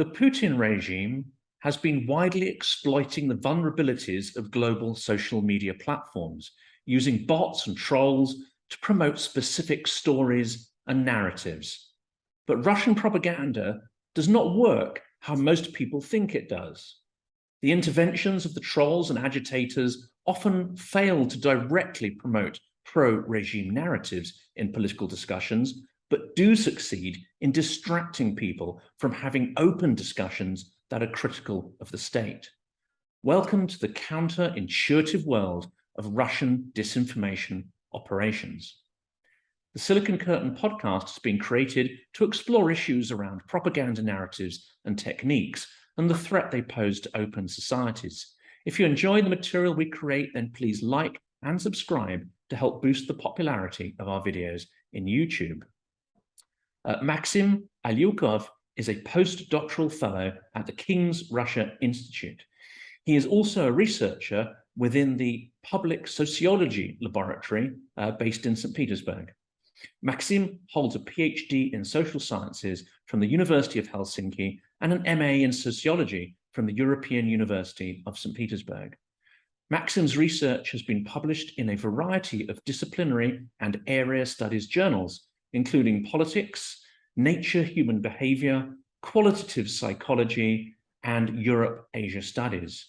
The Putin regime has been widely exploiting the vulnerabilities of global social media platforms, using bots and trolls to promote specific stories and narratives. But Russian propaganda does not work how most people think it does. The interventions of the trolls and agitators often fail to directly promote pro-regime narratives in political discussions, but do succeed in distracting people from having open discussions that are critical of the state. Welcome to the counterintuitive world of Russian disinformation operations. The Silicon Curtain podcast has been created to explore issues around propaganda narratives and techniques and the threat they pose to open societies. If you enjoy the material we create, then please like and subscribe to help boost the popularity of our videos in YouTube. Maxim Alyukov is a postdoctoral fellow at the King's Russia Institute. He is also a researcher within the Public Sociology Laboratory based in St. Petersburg. Maxim holds a PhD in social sciences from the University of Helsinki and an MA in sociology from the European University of Saint Petersburg. Maxim's research has been published in a variety of disciplinary and area studies journals, including Politics, Nature, Human Behaviour, Qualitative Psychology, and Europe-Asia Studies.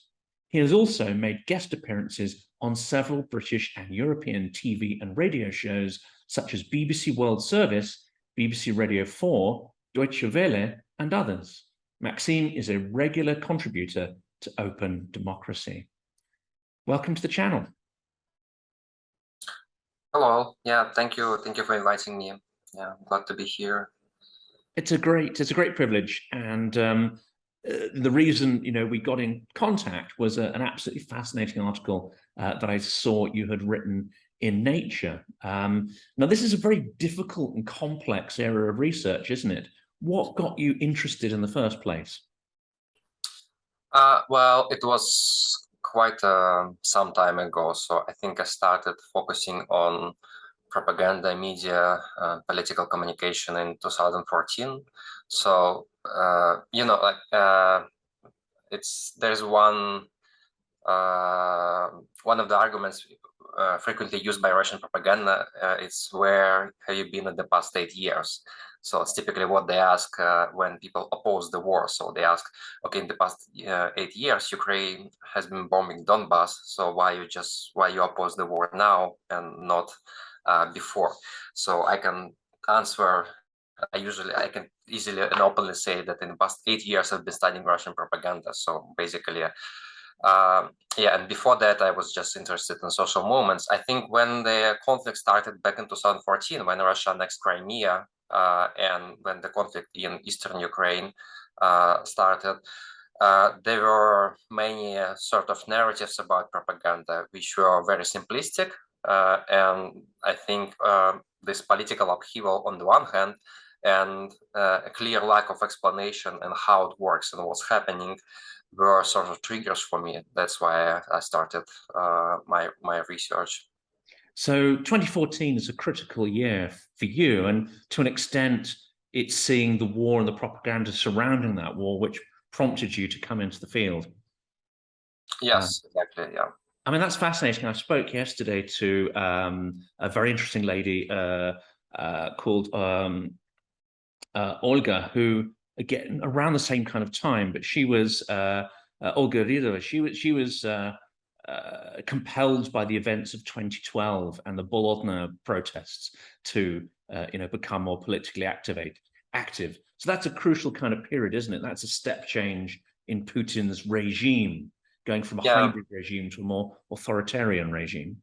He has also made guest appearances on several British and European TV and radio shows, such as BBC World Service, BBC Radio 4, Deutsche Welle, and others. Maxim is a regular contributor to Open Democracy. Welcome to the channel. Hello. Yeah, thank you. Thank you for inviting me. Yeah, glad to be here. It's a great privilege, and the reason we got in contact was an absolutely fascinating article that I saw you had written in Nature. Now, this is a very difficult and complex area of research, isn't it? What got you interested in the first place? Well, it was quite some time ago. So I think I started focusing on propaganda, media, political communication in 2014. So, there's one of the arguments frequently used by Russian propaganda. It's where have you been in the past 8 years? So it's typically what they ask when people oppose the war. So they ask, okay, in the past 8 years, Ukraine has been bombing Donbass. So why you oppose the war now and not before? So I can answer. I can easily and openly say that in the past 8 years I've been studying Russian propaganda. So basically, and before that I was just interested in social movements. I think when the conflict started back in 2014, when Russia annexed Crimea, and when the conflict in eastern Ukraine started, there were many sort of narratives about propaganda which were very simplistic, and I think this political upheaval on the one hand and a clear lack of explanation and how it works and what's happening were sort of triggers for me. That's why I started my research. So 2014 is a critical year for you, and to an extent, it's seeing the war and the propaganda surrounding that war which prompted you to come into the field. Yes, exactly, yeah. I mean, that's fascinating. I spoke yesterday to a very interesting lady called Olga, who, again, around the same kind of time, but she was Olga Ridova. She was compelled by the events of 2012 and the Bolotna protests to become more politically active. So that's a crucial kind of period, isn't it? That's a step change in Putin's regime, going from a hybrid regime to a more authoritarian regime.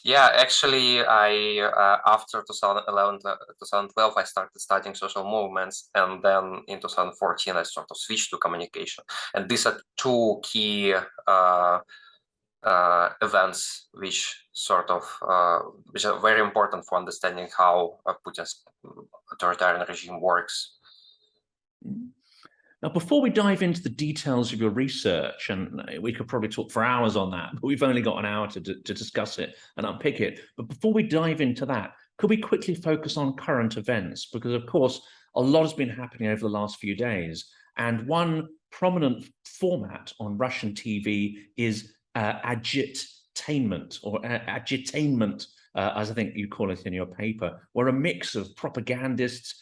Yeah, actually, after 2011, 2012, I started studying social movements, and then in 2014, I sort of switched to communication. And these are two key events which are very important for understanding how Putin's authoritarian regime works. Now, before we dive into the details of your research, and we could probably talk for hours on that, but we've only got an hour to discuss it and unpick it. But before we dive into that, could we quickly focus on current events? Because, of course, a lot has been happening over the last few days. And one prominent format on Russian TV is agitainment, or agitainment, as I think you call it in your paper, where a mix of propagandists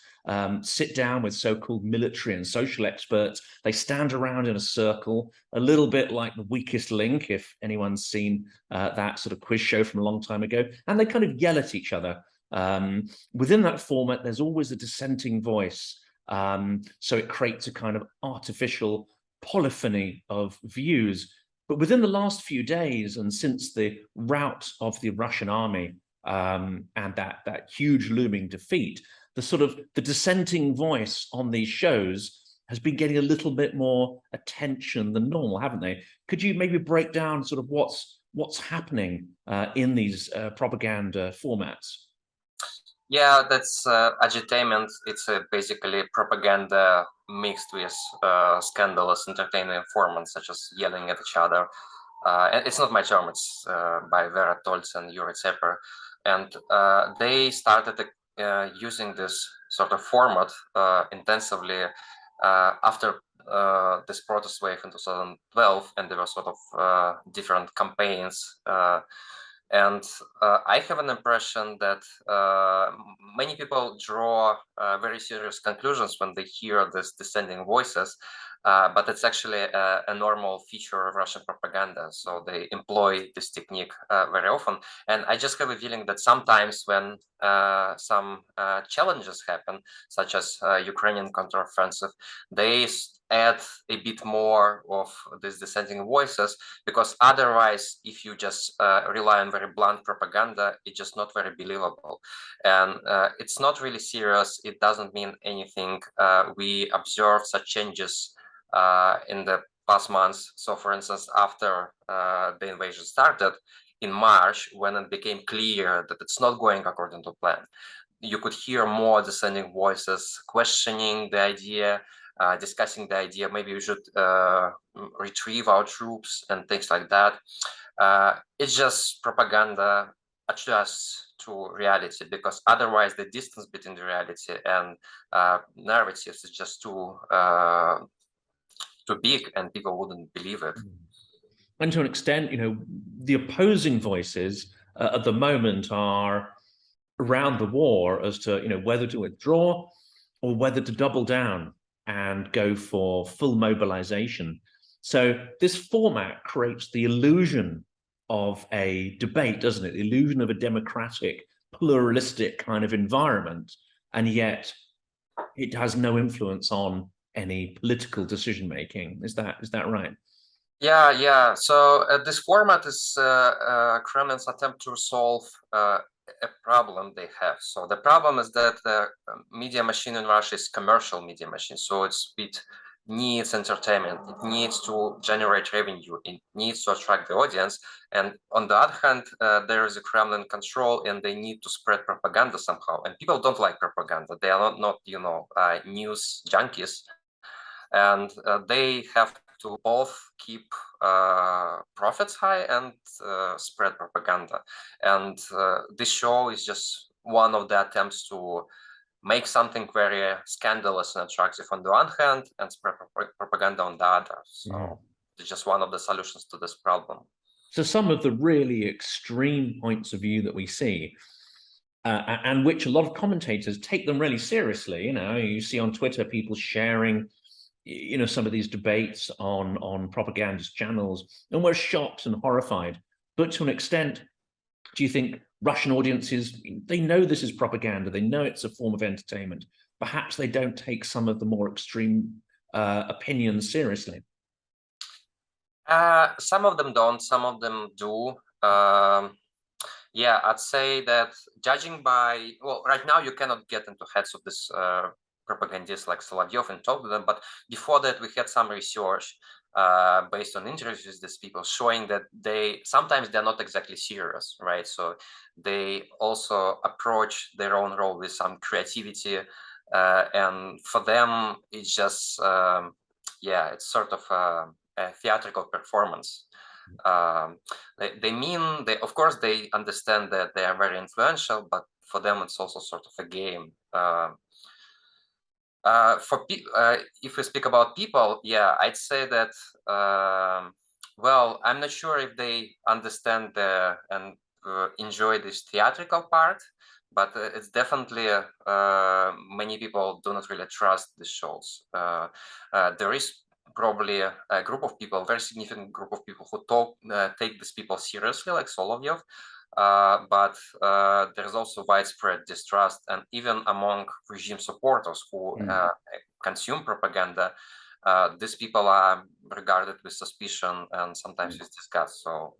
sit down with so-called military and social experts. They stand around in a circle, a little bit like The Weakest Link, if anyone's seen that sort of quiz show from a long time ago, and they kind of yell at each other. Within that format, there's always a dissenting voice. So it creates a kind of artificial polyphony of views. But within the last few days, and since the rout of the Russian army and that huge looming defeat, the dissenting voice on these shows has been getting a little bit more attention than normal, haven't they? Could you maybe break down sort of what's happening in these propaganda formats? Yeah, that's agitainment. It's basically propaganda mixed with scandalous entertainment formats, such as yelling at each other. And it's not my term, it's by Vera Tolz and Yuri Tseper. And they started using this sort of format intensively after this protest wave in 2012, and there were sort of different campaigns. And I have an impression that many people draw very serious conclusions when they hear these dissenting voices, but it's actually a normal feature of Russian propaganda. So they employ this technique very often. And I just have a feeling that sometimes when some challenges happen, such as Ukrainian counteroffensive, they add a bit more of these dissenting voices, because otherwise, if you just rely on very blunt propaganda, it's just not very believable. And it's not really serious. It doesn't mean anything. We observed such changes in the past months. So for instance, after the invasion started in March, when it became clear that it's not going according to plan, you could hear more dissenting voices questioning the idea, discussing the idea, maybe we should retrieve our troops and things like that. It's just propaganda adjusts to reality, because otherwise the distance between the reality and narratives is just too big, and people wouldn't believe it. And to an extent, the opposing voices at the moment are around the war as to whether to withdraw or whether to double down and go for full mobilization. So this format creates the illusion of a debate, doesn't it? The illusion of a democratic, pluralistic kind of environment, and yet it has no influence on any political decision making. Is that right? Yeah. So this format is Kremlin's attempt to solve a problem they have. So the problem is that the media machine in Russia is commercial media machine. So it needs entertainment, it needs to generate revenue, it needs to attract the audience. And on the other hand, there is a Kremlin control, and they need to spread propaganda somehow. And people don't like propaganda. They are not news junkies. And they have to both keep profits high and spread propaganda. And this show is just one of the attempts to make something very scandalous and attractive on the one hand, and spread propaganda on the other. So it's just one of the solutions to this problem. So some of the really extreme points of view that we see, and which a lot of commentators take them really seriously. You see on Twitter people sharing some of these debates on propagandist channels, and we're shocked and horrified. But to an extent, do you think Russian audiences, they know this is propaganda, they know it's a form of entertainment, perhaps they don't take some of the more extreme opinions seriously? Some of them don't, some of them do. Yeah, I'd say that judging by, well, right now you cannot get into heads of this propagandists like Solovyov and talk to them, but before that we had some research based on interviews with these people showing that sometimes they're not exactly serious, right? So they also approach their own role with some creativity, and for them it's just it's sort of a theatrical performance. Of course they understand that they are very influential, but for them it's also sort of a game. If we speak about people, yeah, I'd say that, well, I'm not sure if they understand and enjoy this theatrical part, but it's definitely many people do not really trust the shows. There is probably a group of people, a very significant group of people who take these people seriously, like Solovyev. But there's also widespread distrust, and even among regime supporters who consume propaganda, these people are regarded with suspicion and sometimes with disgust. So,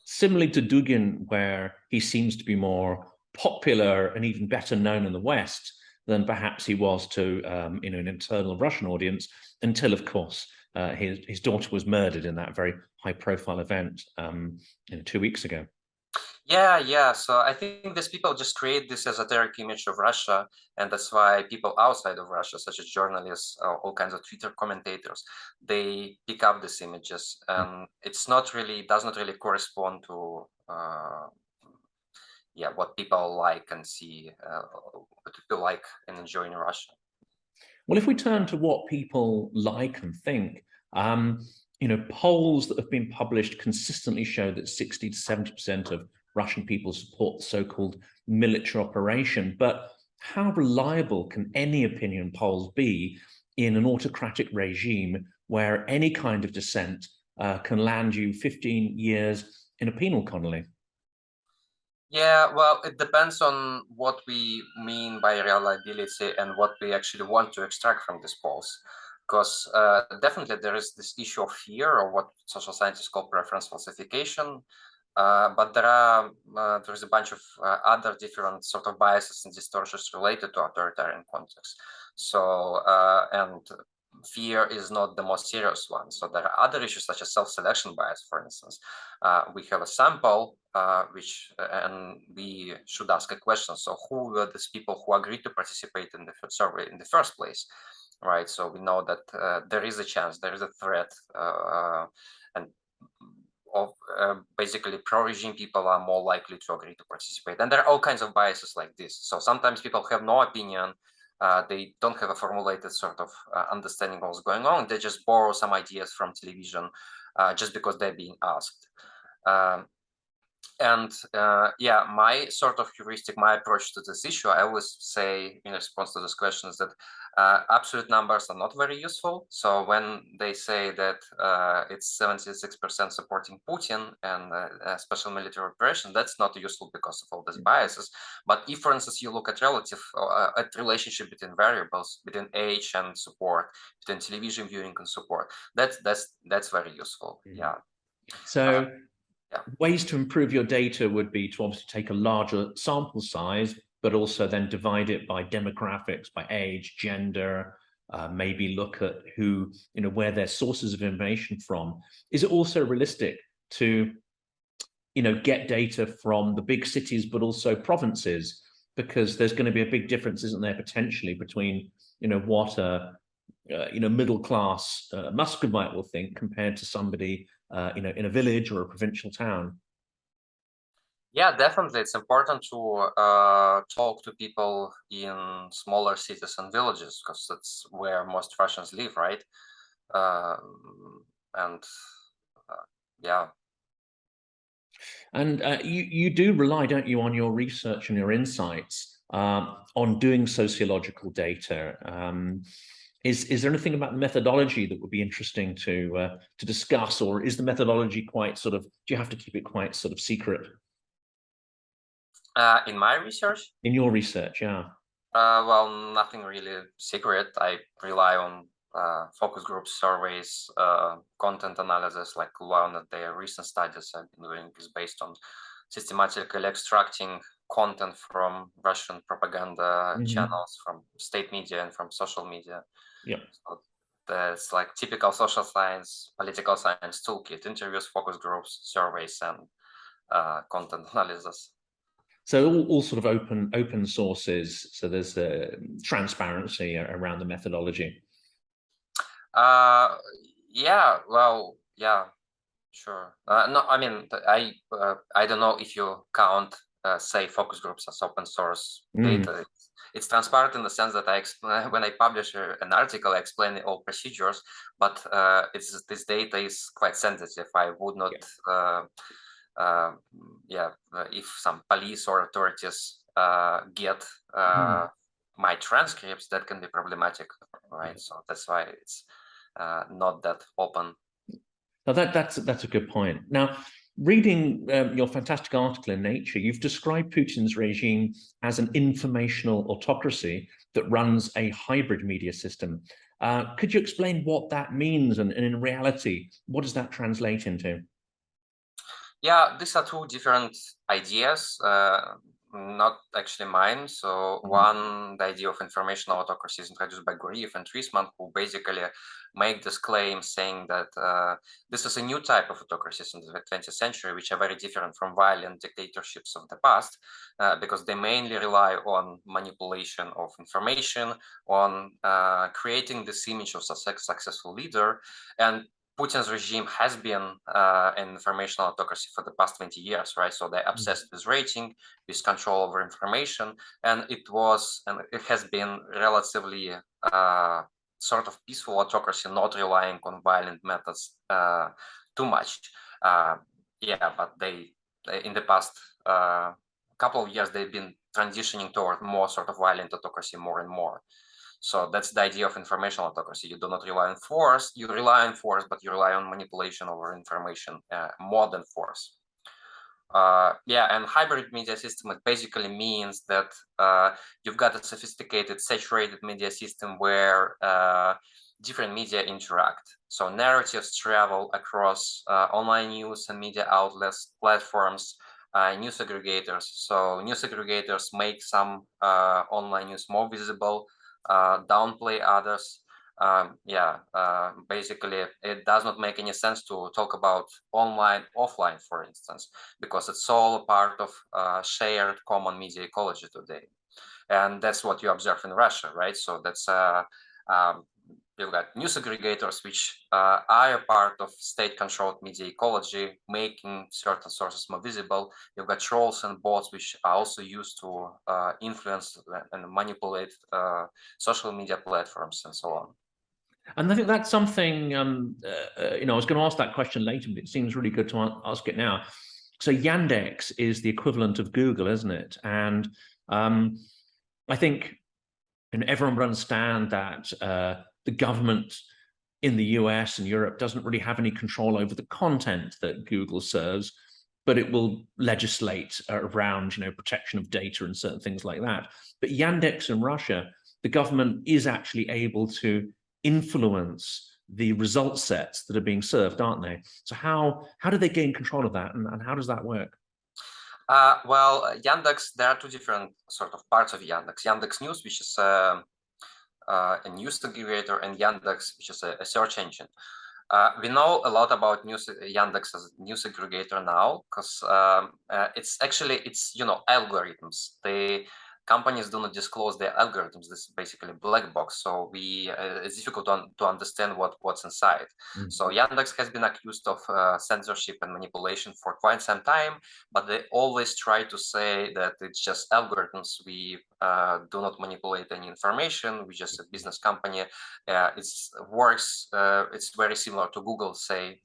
similarly to Dugin, where he seems to be more popular and even better known in the West than perhaps he was to an internal Russian audience, until, of course, his daughter was murdered in that very high-profile event 2 weeks ago. yeah. So I think these people just create this esoteric image of Russia, and that's why people outside of Russia, such as journalists, all kinds of Twitter commentators, they pick up these images, and does not really correspond to what people like and see, what people like and enjoy in Russia. Well, if we turn to what people like and think, polls that have been published consistently show that 60 to 70% of Russian people support the so-called military operation. But how reliable can any opinion polls be in an autocratic regime where any kind of dissent can land you 15 years in a penal colony? Yeah, well, it depends on what we mean by reliability and what we actually want to extract from these polls. Because definitely there is this issue of fear, or what social scientists call preference falsification. But there's a bunch of other different sort of biases and distortions related to authoritarian context. So, and fear is not the most serious one. So there are other issues such as self-selection bias, for instance. We have a sample and we should ask a question. So who were these people who agreed to participate in the survey in the first place? Right. So we know that there is a chance, there is a threat, and basically pro-regime people are more likely to agree to participate. And there are all kinds of biases like this. So sometimes people have no opinion. They don't have a formulated sort of understanding of what's going on. They just borrow some ideas from television just because they're being asked. My sort of heuristic, my approach to this issue, I always say in response to this question is that absolute numbers are not very useful. So when they say that it's 76% supporting Putin and a special military operation, that's not useful because of all these biases. But if, for instance, you look at relationship between variables, between age and support, between television viewing and support, that's very useful. Yeah. So ways to improve your data would be to obviously take a larger sample size, but also then divide it by demographics, by age, gender, maybe look at where their sources of information from. Is it also realistic to, get data from the big cities, but also provinces? Because there's going to be a big difference, isn't there, potentially between, what a middle-class Muscovite will think compared to somebody in a village or a provincial town. Yeah, definitely. It's important to talk to people in smaller cities and villages because that's where most Russians live, right? Yeah. And you do rely, don't you, on your research and your insights on doing sociological data. Is there anything about the methodology that would be interesting to discuss, or is the methodology quite do you have to keep it quite secret? In my research? In your research, yeah. Well, nothing really secret. I rely on focus group surveys, content analysis, like one of the recent studies I've been doing is based on systematically extracting content from Russian propaganda channels, from state media and from social media. Yeah. So that's like typical social science, political science toolkit: interviews, focus groups, surveys, and content analysis. So all sort of open sources. So there's transparency around the methodology. Yeah. Well, yeah. Sure. No, I mean, I don't know if you count, say, focus groups as open source data. It's transparent in the sense that I explain, when I publish an article, I explain all procedures, but this data is quite sensitive. I would not, if some police or authorities get my transcripts, that can be problematic, right? So that's why it's not that open. Now that's a good point. Now, reading your fantastic article in Nature, you've described Putin's regime as an informational autocracy that runs a hybrid media system. Could you explain what that means, and in reality, what does that translate into? Yeah, these are two different ideas, not actually mine. So one, the idea of informational autocracy is introduced by Guriev and Treisman, who basically make this claim saying that this is a new type of autocracies in the 20th century, which are very different from violent dictatorships of the past, because they mainly rely on manipulation of information, on creating this image of a successful leader. And Putin's regime has been an informational autocracy for the past 20 years, right? So they're obsessed with rating, with control over information, and it has been relatively sort of peaceful autocracy, not relying on violent methods too much. But they in the past couple of years, they've been transitioning toward more sort of violent autocracy more and more. So that's the idea of informational autocracy. You do not rely on force, you rely on force, but you rely on manipulation over information more than force. And hybrid media system, it basically means that you've got a sophisticated, saturated media system where different media interact. So narratives travel across online news and media outlets, platforms, news aggregators. So news aggregators make some online news more visible, downplay others. Basically, it does not make any sense to talk about online, offline, for instance, because it's all a part of shared common media ecology today. And that's what you observe in Russia, right? So that's you've got news aggregators, which are a part of state-controlled media ecology, making certain sources more visible. You've got trolls and bots, which are also used to influence and manipulate social media platforms and so on. And I think that's something, I was going to ask that question later, but it seems really good to ask it now. So Yandex is the equivalent of Google, isn't it? And I think everyone will understand that the government in the US and Europe doesn't really have any control over the content that Google serves, but it will legislate around, protection of data and certain things like that. But Yandex in Russia, the government is actually able to influence the result sets that are being served, aren't they? So how do they gain control of that, and how does that work? Yandex, there are two different sort of parts of Yandex. Yandex News, which is a news aggregator, and Yandex, which is a search engine. We know a lot about Yandex as a news aggregator now, because it's algorithms. Companies do not disclose their algorithms. This is basically a black box, so it's difficult to understand what's inside. So Yandex has been accused of censorship and manipulation for quite some time, but they always try to say that it's just algorithms. We do not manipulate any information. We're just a business company. It works. It's very similar to Google. Say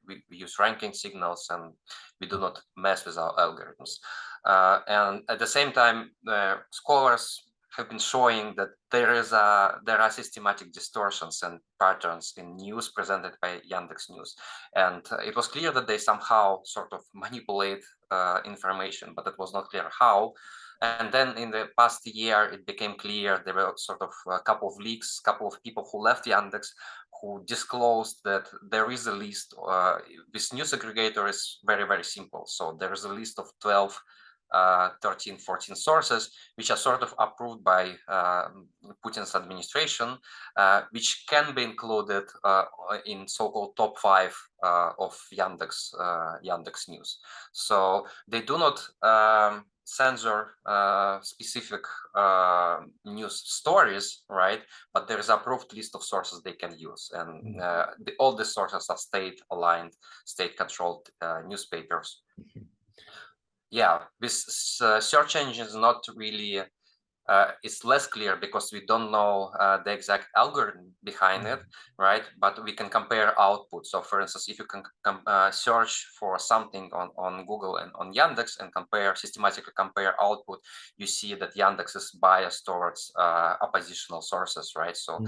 we use ranking signals and we do not mess with our algorithms. And at the same time, scholars have been showing that there are systematic distortions and patterns in news presented by Yandex News, and it was clear that they somehow sort of manipulate information, but it was not clear how. And then in the past year, it became clear there were sort of a couple of leaks, couple of people who left Yandex who disclosed that there is a list. This news aggregator is very, very simple. So there is a list of 12, 13, 14 sources, which are sort of approved by Putin's administration, which can be included in so-called top 5 of Yandex News. So they do not censor specific news stories, right? But there is an approved list of sources they can use, and all the sources are state-aligned, state-controlled newspapers. Yeah, this search engine is not really it's less clear because we don't know the exact algorithm behind it, right? But we can compare output. So for instance, if you can search for something on Google and on Yandex and systematically compare output, you see that Yandex is biased towards oppositional sources, right? So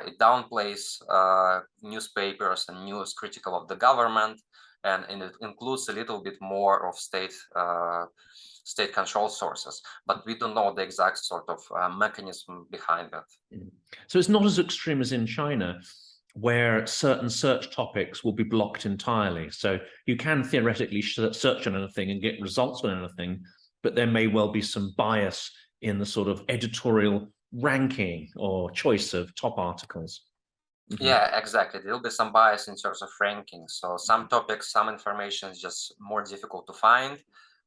it downplays newspapers and news critical of the government, and it includes a little bit more of state control sources, but we don't know the exact sort of mechanism behind it. So it's not as extreme as in China, where certain search topics will be blocked entirely. So you can theoretically search on anything and get results on anything, but there may well be some bias in the sort of editorial ranking or choice of top articles. Yeah, exactly. There'll be some bias in terms of ranking. So some topics, some information is just more difficult to find,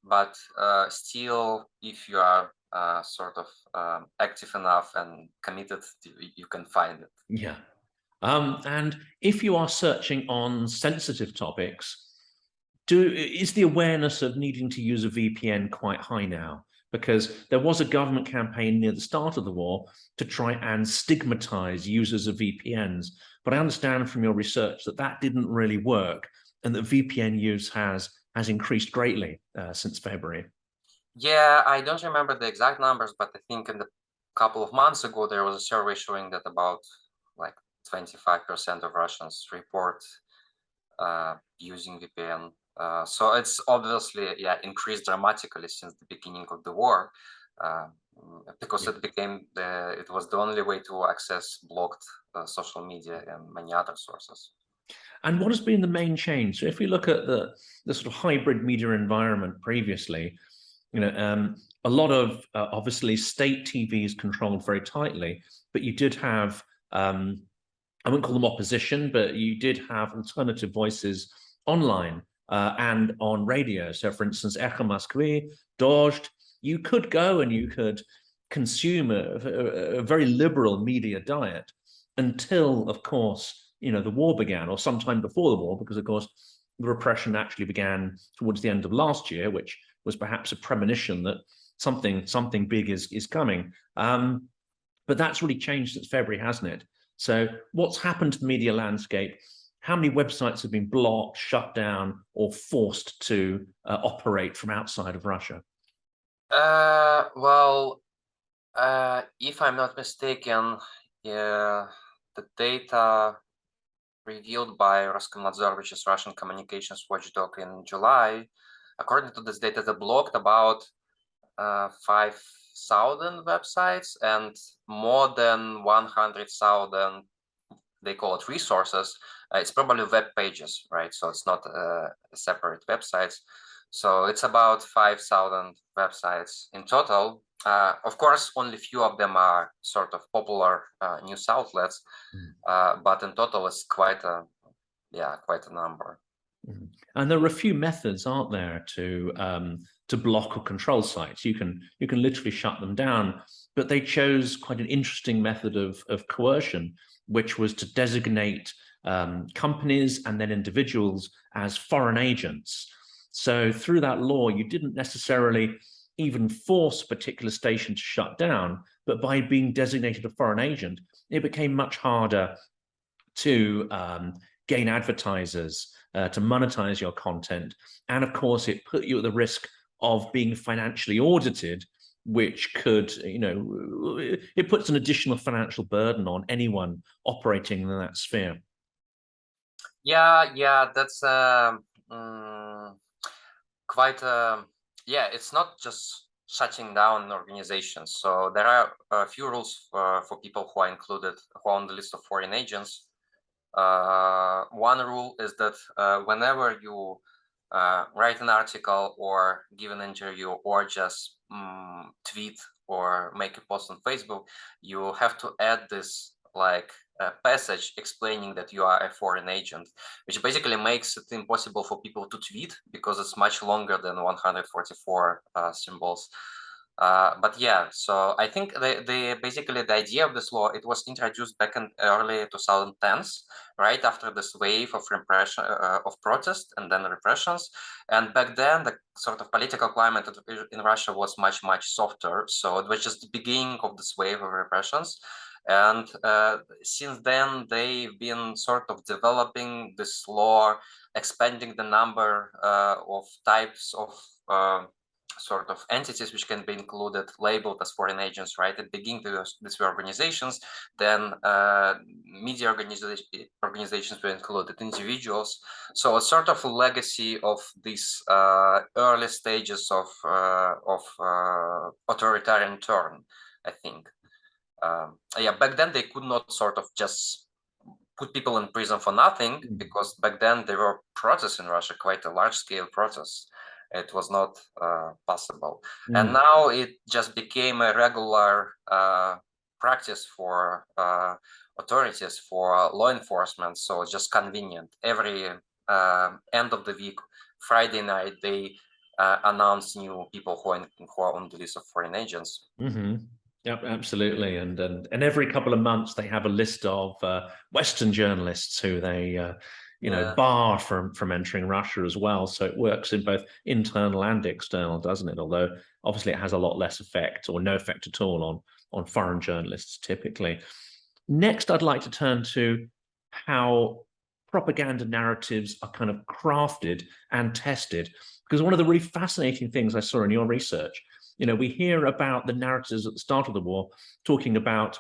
but still, if you are sort of active enough and committed, you can find it. Yeah. And if you are searching on sensitive topics, is the awareness of needing to use a VPN quite high now? Because there was a government campaign near the start of the war to try and stigmatize users of VPNs. But I understand from your research that that didn't really work, and that VPN use has increased greatly since February. Yeah, I don't remember the exact numbers, but I think in a couple of months ago, there was a survey showing that about like 25% of Russians report using VPN. So it's obviously, yeah, increased dramatically since the beginning of the war, because it was the only way to access blocked social media and many other sources. And what has been the main change? So if we look at the sort of hybrid media environment previously, a lot of obviously state TV is controlled very tightly, but you did have, I wouldn't call them opposition, but you did have alternative voices online and on radio. So for instance, Echo Moskwy, Dozhd, you could go and you could consume a very liberal media diet until, of course, the war began, or sometime before the war, because of course the repression actually began towards the end of last year, which was perhaps a premonition that something big is coming. But that's really changed since February, hasn't it? So what's happened to the media landscape? How many websites have been blocked, shut down, or forced to operate from outside of Russia? Well, if I'm not mistaken, the data revealed by Roskomnadzor, which is Russian communications watchdog, in July, according to this data, they blocked about 5,000 websites and more than 100,000, they call it resources. It's probably web pages, right? So it's not separate websites. So it's about 5,000 websites in total. Of course, only few of them are sort of popular news outlets, but in total, it's quite a number. And there are a few methods, aren't there, to block or control sites. You can literally shut them down, but they chose quite an interesting method of coercion, which was to designate companies and then individuals as foreign agents. So through that law, you didn't necessarily even force a particular station to shut down, but by being designated a foreign agent, it became much harder to gain advertisers, to monetize your content. And of course, it put you at the risk of being financially audited, which could, it puts an additional financial burden on anyone operating in that sphere. Yeah, that's quite it's not just shutting down organizations. So there are a few rules for people who are on the list of foreign agents. One rule is that whenever you write an article or give an interview or just tweet or make a post on Facebook, you have to add this passage explaining that you are a foreign agent, which basically makes it impossible for people to tweet because it's much longer than 144 symbols. But yeah, so I think basically the idea of this law, it was introduced back in early 2010s, right after this wave of repression, of protest and then repressions. And back then, the sort of political climate in Russia was much, much softer. So it was just the beginning of this wave of repressions. And since then, they've been sort of developing this law, expanding the number of types of sort of entities which can be included, labeled as foreign agents, right? At the beginning, these were organizations, then media organizations were included, individuals. So a sort of a legacy of these early stages of authoritarian turn, I think. Yeah, back then they could not sort of just put people in prison for nothing, because back then there were protests in Russia, quite a large-scale protests. It was not possible. And now it just became a regular practice for authorities, for law enforcement. So it's just convenient. Every end of the week, Friday night, they announce new people who are on the list of foreign agents. Yep, absolutely. And every couple of months they have a list of Western journalists who they bar from entering Russia as well. So it works in both internal and external, doesn't it? Although obviously it has a lot less effect, or no effect at all, on foreign journalists typically. Next, I'd like to turn to how propaganda narratives are kind of crafted and tested, because one of the really fascinating things I saw in your research, we hear about the narratives at the start of the war talking about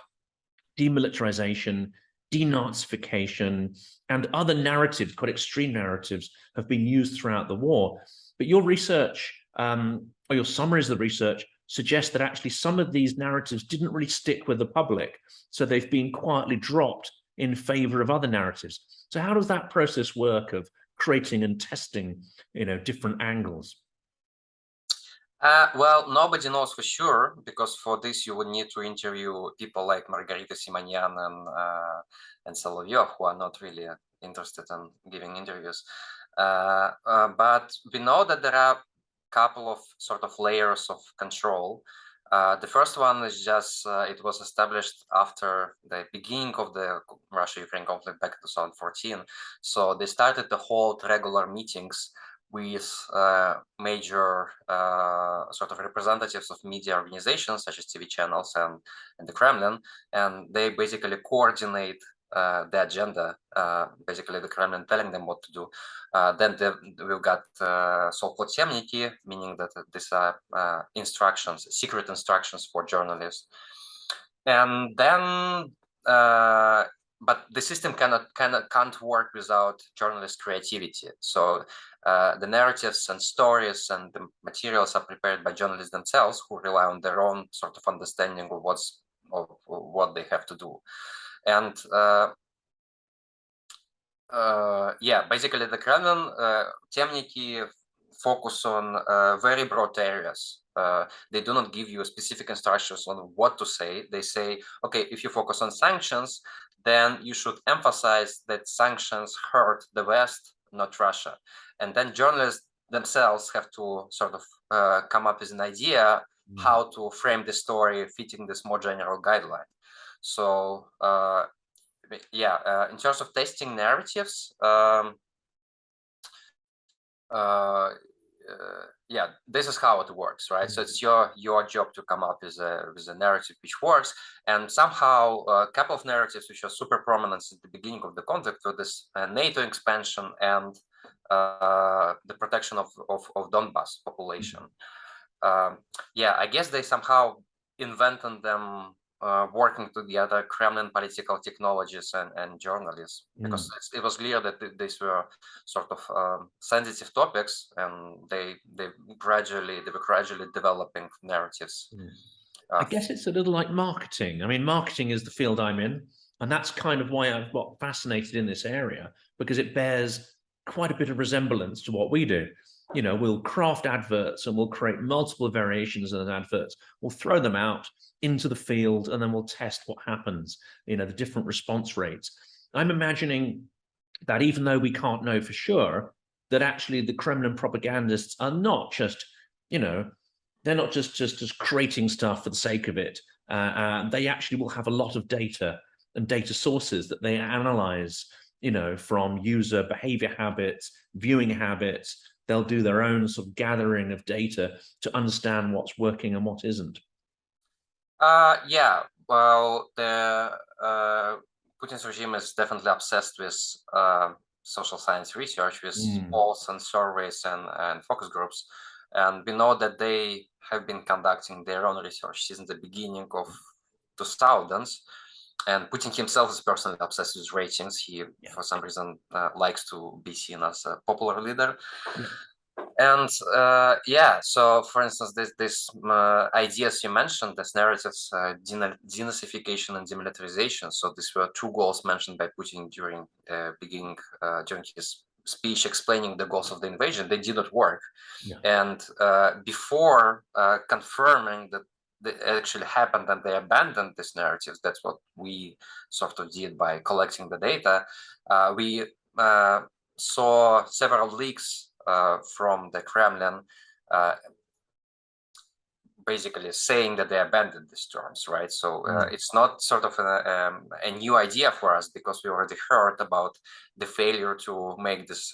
demilitarization, denazification, and other narratives, quite extreme narratives, have been used throughout the war. But your research, or your summaries of the research, suggest that actually some of these narratives didn't really stick with the public. So they've been quietly dropped in favor of other narratives. So how does that process work of creating and testing, different angles? Well, nobody knows for sure, because for this you would need to interview people like Margarita Simonyan and Solovyov, who are not really interested in giving interviews. But we know that there are a couple of sort of layers of control. The first one is just, it was established after the beginning of the Russia-Ukraine conflict back in 2014. So they started to hold regular meetings with major sort of representatives of media organizations, such as TV channels and the Kremlin, and they basically coordinate the agenda, basically the Kremlin telling them what to do. Then we've got so-called temniki, meaning that these are instructions, secret instructions for journalists. And then, but the system can't work without journalist creativity. So the narratives and stories and the materials are prepared by journalists themselves, who rely on their own sort of understanding of what they have to do. And yeah, basically the Kremlin temniki focus on very broad areas. They do not give you specific instructions on what to say. They say, okay, if you focus on sanctions, then you should emphasize that sanctions hurt the West, not Russia. And then journalists themselves have to sort of come up with an idea how to frame the story fitting this more general guideline. So yeah, in terms of testing narratives, yeah, this is how it works, right? So it's your job to come up with a narrative which works, and somehow a couple of narratives which are super prominent at the beginning of the conflict were this NATO expansion and the protection of Donbass population. Yeah, I guess they somehow invented them working together, Kremlin political technologists and journalists, because it was clear that these were sort of sensitive topics, and they were gradually developing narratives. I guess it's a little like marketing. I mean, marketing is the field I'm in, and that's kind of why I've got fascinated in this area, because it bears quite a bit of resemblance to what we do. We'll craft adverts and we'll create multiple variations of those adverts. We'll throw them out into the field, and then we'll test what happens, the different response rates. I'm imagining that even though we can't know for sure, that actually the Kremlin propagandists are not just, They're not just creating stuff for the sake of it. They actually will have a lot of data and data sources that they analyze, from user behavior habits, viewing habits. They'll do their own sort of gathering of data to understand what's working and what isn't. Yeah, well, the Putin's regime is definitely obsessed with social science research, with polls and surveys and focus groups. And we know that they have been conducting their own research since the beginning of 2000s. And Putin himself is personally obsessed with ratings. He, for some reason, likes to be seen as a popular leader. Yeah. And so for instance, this ideas you mentioned, this narratives, denazification and demilitarization. So these were two goals mentioned by Putin during the beginning, during his speech explaining the goals of the invasion. They did not work. Yeah. And before confirming that they actually happened and they abandoned these narratives, that's what we sort of did by collecting the data. We saw several leaks from the Kremlin, basically saying that they abandoned these terms, right? So it's not sort of a new idea for us, because we already heard about the failure to make this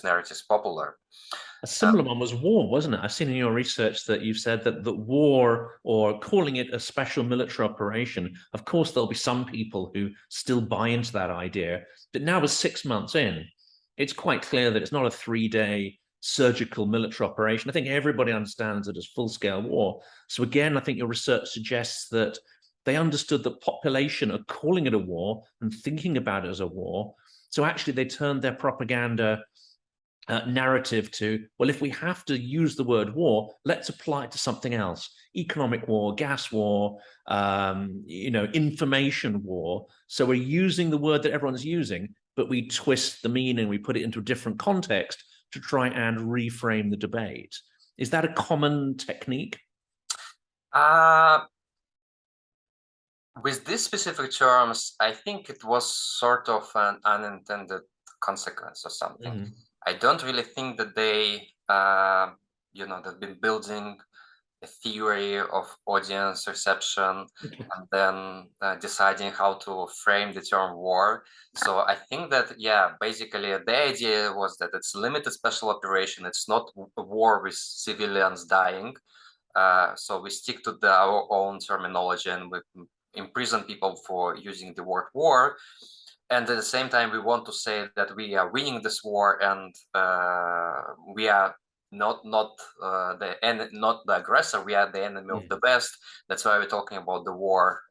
narratives popular. A similar one was war, wasn't it? I've seen in your research that you've said that the war, or calling it a special military operation, of course, there'll be some people who still buy into that idea. But now we're 6 months in, it's quite clear that it's not a 3-day surgical military operation. I think everybody understands it as full-scale war. So again, I think your research suggests that they understood the population are calling it a war and thinking about it as a war. So actually, they turned their propaganda narrative to, well, if we have to use the word war, let's apply it to something else. Economic war, gas war, information war. So we're using the word that everyone's using, but we twist the meaning, we put it into a different context to try and reframe the debate. Is that a common technique? With these specific terms, I think it was sort of an unintended consequence or something. I don't really think that they, they've been building a theory of audience reception and then deciding how to frame the term war. So I think that, basically the idea was that it's a limited special operation. It's not a war with civilians dying. So we stick to our own terminology, and we imprison people for using the word war. And at the same time, we want to say that we are winning this war, and we are not the aggressor. We are the enemy of the West. That's why we're talking about the war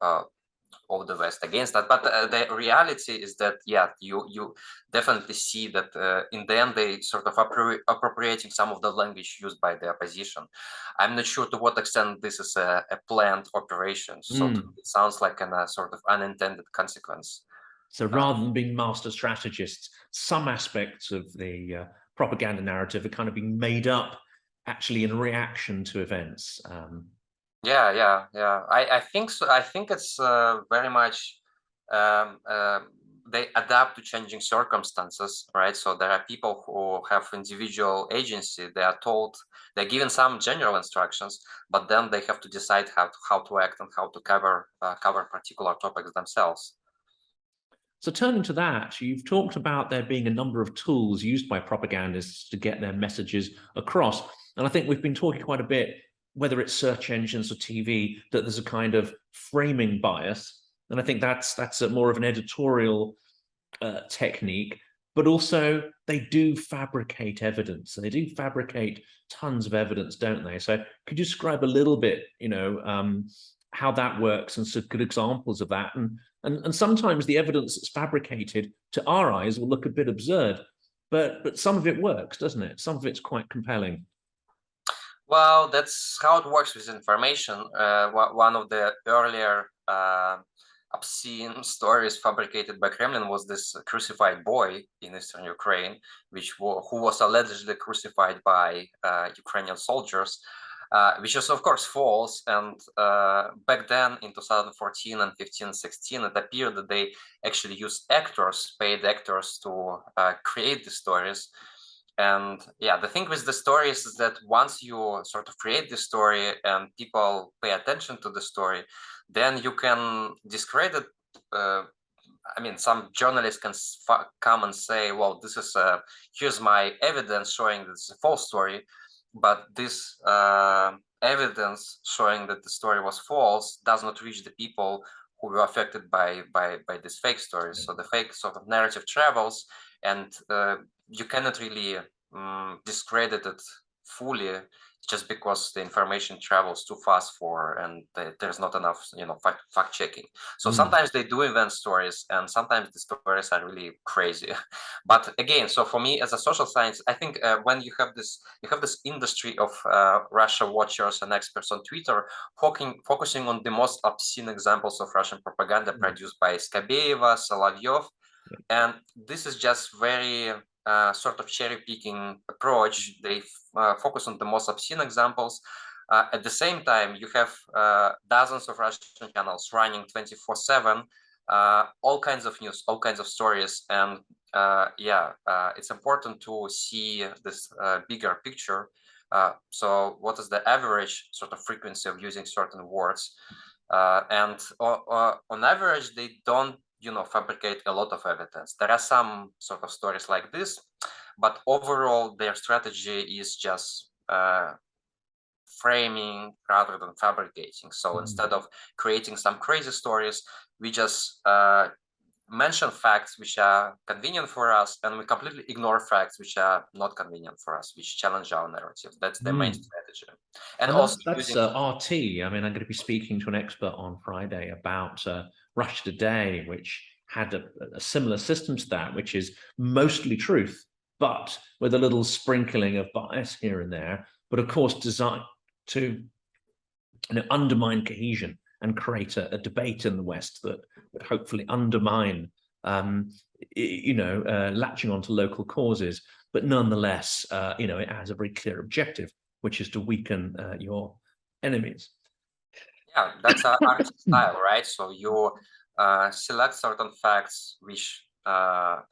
of the West against that. But the reality is that you definitely see that in the end they sort of appropriating some of the language used by the opposition. I'm not sure to what extent this is a planned operation. So it sounds like a sort of unintended consequence. So rather than being master strategists, some aspects of the propaganda narrative are kind of being made up actually in reaction to events. I think so. I think it's very much they adapt to changing circumstances, right? So there are people who have individual agency. They are told, they're given some general instructions, but then they have to decide how to act and how to cover particular topics themselves. So turning to that, you've talked about there being a number of tools used by propagandists to get their messages across. And I think we've been talking quite a bit, whether it's search engines or TV, that there's a kind of framing bias. And I think that's more of an editorial technique, but also they do fabricate evidence. They do fabricate tons of evidence, don't they? So could you describe a little bit, how that works and some good examples of that? And sometimes the evidence that's fabricated to our eyes will look a bit absurd, but some of it works, doesn't it? Some of it's quite compelling. Well, that's how it works with information. One of the earlier obscene stories fabricated by Kremlin was this crucified boy in eastern Ukraine, who was allegedly crucified by Ukrainian soldiers. Which is of course false, and back then in 2014 and 15, 16, it appeared that they actually used paid actors to create the stories. And yeah, the thing with the stories is that once you sort of create the story and people pay attention to the story, then you can discredit. I mean, some journalists can come and say, well, this is here's my evidence showing that it's a false story, but this evidence showing that the story was false does not reach the people who were affected by this fake stories. So the fake sort of narrative travels, and you cannot really discredit it fully just because the information travels too fast and there's not enough, fact checking. So sometimes they do invent stories, and sometimes the stories are really crazy. But again, so for me as a social scientist, I think when you have this industry of Russia watchers and experts on Twitter focusing on the most obscene examples of Russian propaganda produced by Skabeyeva, Solovyov, and this is just very sort of cherry-picking approach. They focus on the most obscene examples. At the same time, you have dozens of Russian channels running 24/7, all kinds of news, all kinds of stories, and it's important to see this bigger picture. So what is the average sort of frequency of using certain words? And on average, they don't fabricate a lot of evidence. There are some sort of stories like this, but overall their strategy is just framing rather than fabricating. So instead of creating some crazy stories, we just mention facts which are convenient for us, and we completely ignore facts which are not convenient for us, which challenge our narrative. That's the main strategy. And also that's RT. I mean, I'm going to be speaking to an expert on Friday about Russia Today, which had a similar system to that, which is mostly truth, but with a little sprinkling of bias here and there, but of course designed to undermine cohesion and create a debate in the West that would hopefully undermine, latching onto local causes, but nonetheless, it has a very clear objective, which is to weaken your enemies. Yeah, that's our art style, right? So you select certain facts which are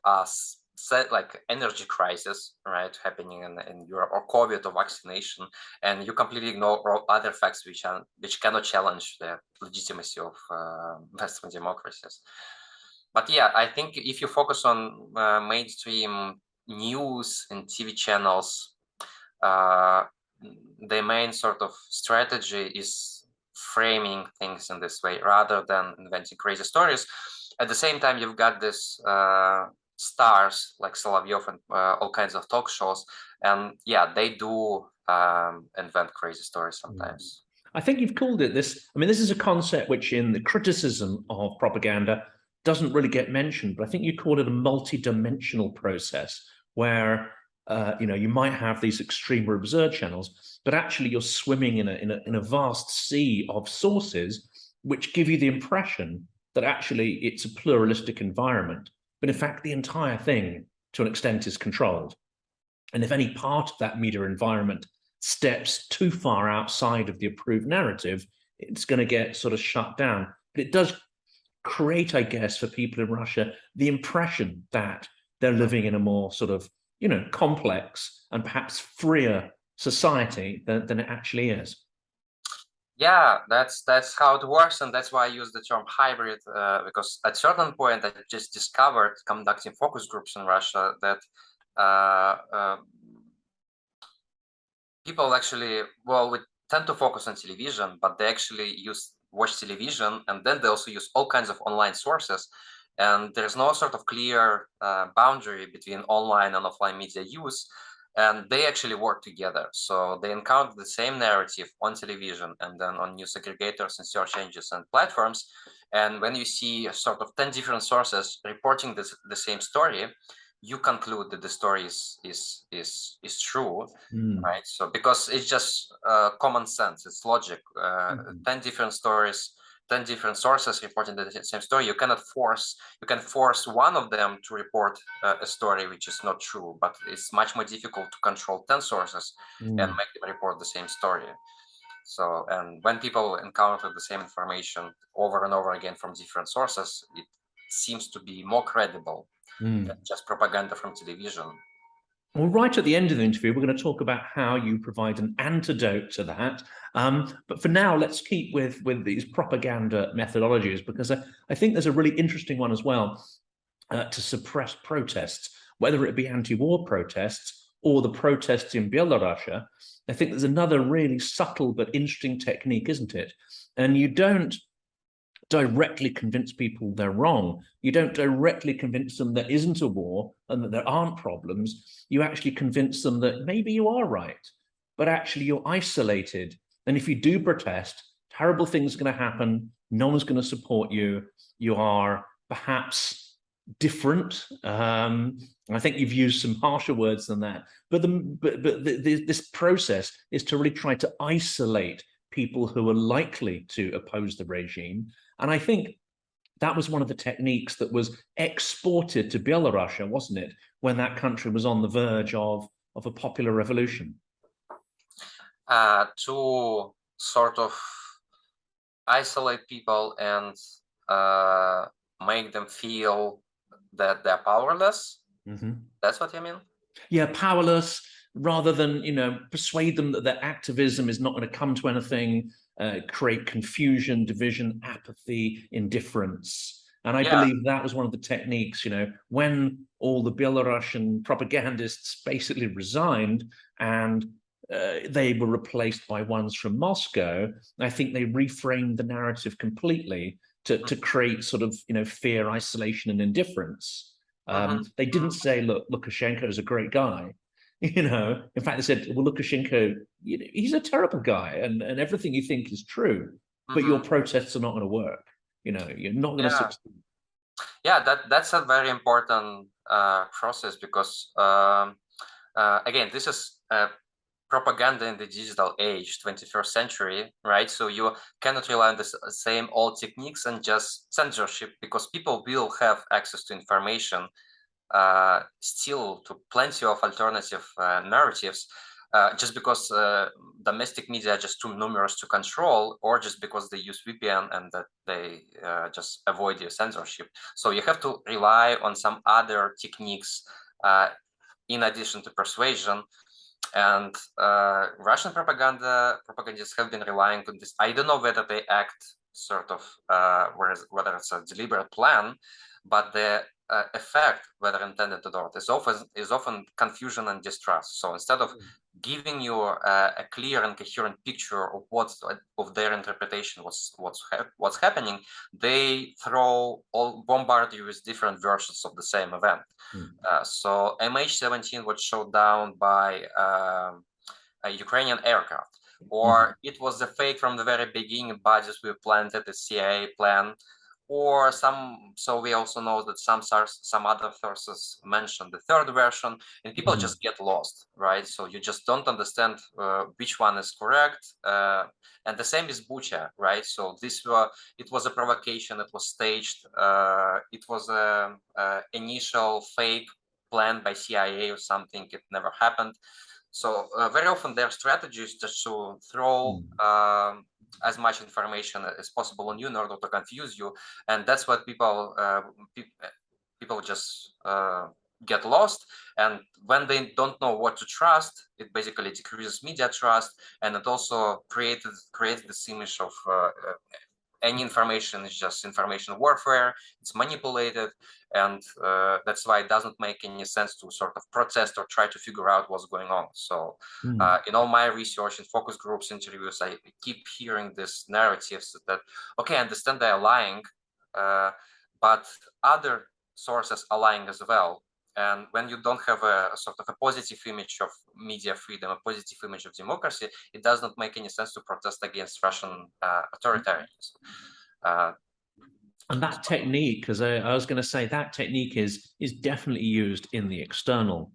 set like energy crisis, right, happening in Europe, or COVID, or vaccination, and you completely ignore all other facts which cannot challenge the legitimacy of Western democracies. But yeah, I think if you focus on mainstream news and TV channels, the main sort of strategy is framing things in this way rather than inventing crazy stories. At the same time, you've got this stars like Solovyov and all kinds of talk shows, and yeah, they do invent crazy stories sometimes. I think you've called it this. I mean, this is a concept which in the criticism of propaganda doesn't really get mentioned, but I think you called it a multi-dimensional process where you might have these extreme or absurd channels, but actually you're swimming in a vast sea of sources which give you the impression that actually it's a pluralistic environment. But in fact, the entire thing, to an extent, is controlled. And if any part of that media environment steps too far outside of the approved narrative, it's going to get sort of shut down. But it does create, I guess, for people in Russia, the impression that they're living in a more sort of, complex and perhaps freer society than it actually is. Yeah, that's how it works, and that's why I use the term hybrid, because at a certain point I just discovered, conducting focus groups in Russia, that people actually, we tend to focus on television, but they actually watch television, and then they also use all kinds of online sources, and there's no sort of clear boundary between online and offline media use. And they actually work together. So they encounter the same narrative on television and then on news aggregators and search engines and platforms. And when you see sort of 10 different sources reporting the same story, you conclude that the story is true, right? So because it's just common sense, it's logic. 10 different stories, 10 different sources reporting the same story. You can force one of them to report a story which is not true, but it's much more difficult to control 10 sources and make them report the same story. So, and when people encounter the same information over and over again from different sources, it seems to be more credible than just propaganda from television. Well, right at the end of the interview, we're going to talk about how you provide an antidote to that. But for now, let's keep with these propaganda methodologies, because I think there's a really interesting one as well to suppress protests, whether it be anti-war protests or the protests in Belarus. I think there's another really subtle but interesting technique, isn't it? And you don't directly convince people they're wrong. You don't directly convince them there isn't a war and that there aren't problems. You actually convince them that maybe you are right, but actually you're isolated. And if you do protest, terrible things are going to happen. No one's going to support you. You are perhaps different. I think you've used some harsher words than that. But this process is to really try to isolate people who are likely to oppose the regime. And I think that was one of the techniques that was exported to Belarus, wasn't it, when that country was on the verge of a popular revolution? To sort of isolate people and make them feel that they're powerless. Mm-hmm. That's what you mean? Yeah, powerless, rather than, persuade them that their activism is not going to come to anything, create confusion, division, apathy, indifference. And I believe that was one of the techniques, when all the Belarusian propagandists basically resigned and they were replaced by ones from Moscow, I think they reframed the narrative completely to create sort of, fear, isolation, and indifference. They didn't say, look, Lukashenko is a great guy. In fact, they said, well, Lukashenko, he's a terrible guy, and everything you think is true, but your protests are not going to work. You're not going to succeed. Yeah, that's a very important process, because again, this is propaganda in the digital age, 21st century, right? So you cannot rely on the same old techniques and just censorship, because people will have access to information still, to plenty of alternative narratives, just because domestic media are just too numerous to control, or just because they use VPN and that they just avoid your censorship. So you have to rely on some other techniques in addition to persuasion. And Russian propagandists have been relying on this. I don't know whether they act sort of, whether it's a deliberate plan, but the effect, whether intended or not, is often confusion and distrust. So instead of giving you a clear and coherent picture of their interpretation, what's happening, they bombard you with different versions of the same event. So MH17 was shot down by a Ukrainian aircraft, or it was a fake from the very beginning, bodies were planted, the CIA plan, or so we also know that some other sources mention the third version, and people just get lost, right? So you just don't understand which one is correct. And the same is Bucha, right? So it was a provocation, it was staged, it was a initial fake plan by CIA or something, it never happened. So very often their strategy is just to throw as much information as possible on you in order to confuse you, and that's what people just get lost. And when they don't know what to trust, it basically decreases media trust, and it also creates this image of any information is just information warfare, it's manipulated, and that's why it doesn't make any sense to sort of protest or try to figure out what's going on. So in all my research and focus groups interviews, I keep hearing these narratives that, okay, I understand they're lying, but other sources are lying as well. And when you don't have a sort of a positive image of media freedom, a positive image of democracy, it does not make any sense to protest against Russian authoritarianism. And that technique, because I was going to say, that technique is definitely used in the external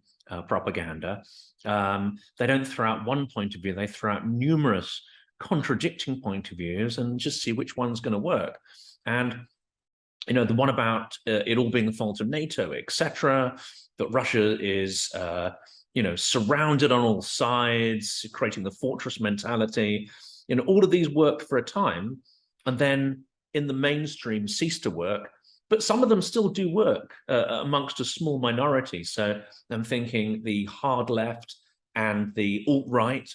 propaganda. They don't throw out one point of view, they throw out numerous contradicting point of views and just see which one's going to work. And the one about it all being the fault of NATO, etc., that Russia is, surrounded on all sides, creating the fortress mentality. All of these worked for a time, and then in the mainstream ceased to work. but some of them still do work amongst a small minority. So I'm thinking the hard left and the alt-right,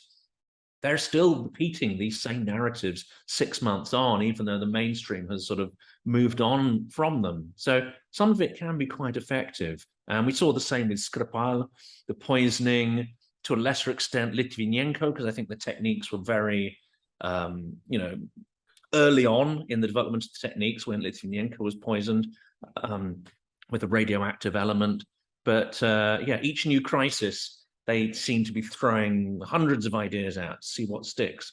they're still repeating these same narratives 6 months on, even though the mainstream has sort of moved on from them. So some of it can be quite effective. And we saw the same with Skripal, the poisoning, to a lesser extent Litvinenko, because I think the techniques were very, early on in the development of the techniques when Litvinenko was poisoned with a radioactive element. But yeah, each new crisis, they seem to be throwing hundreds of ideas out to see what sticks.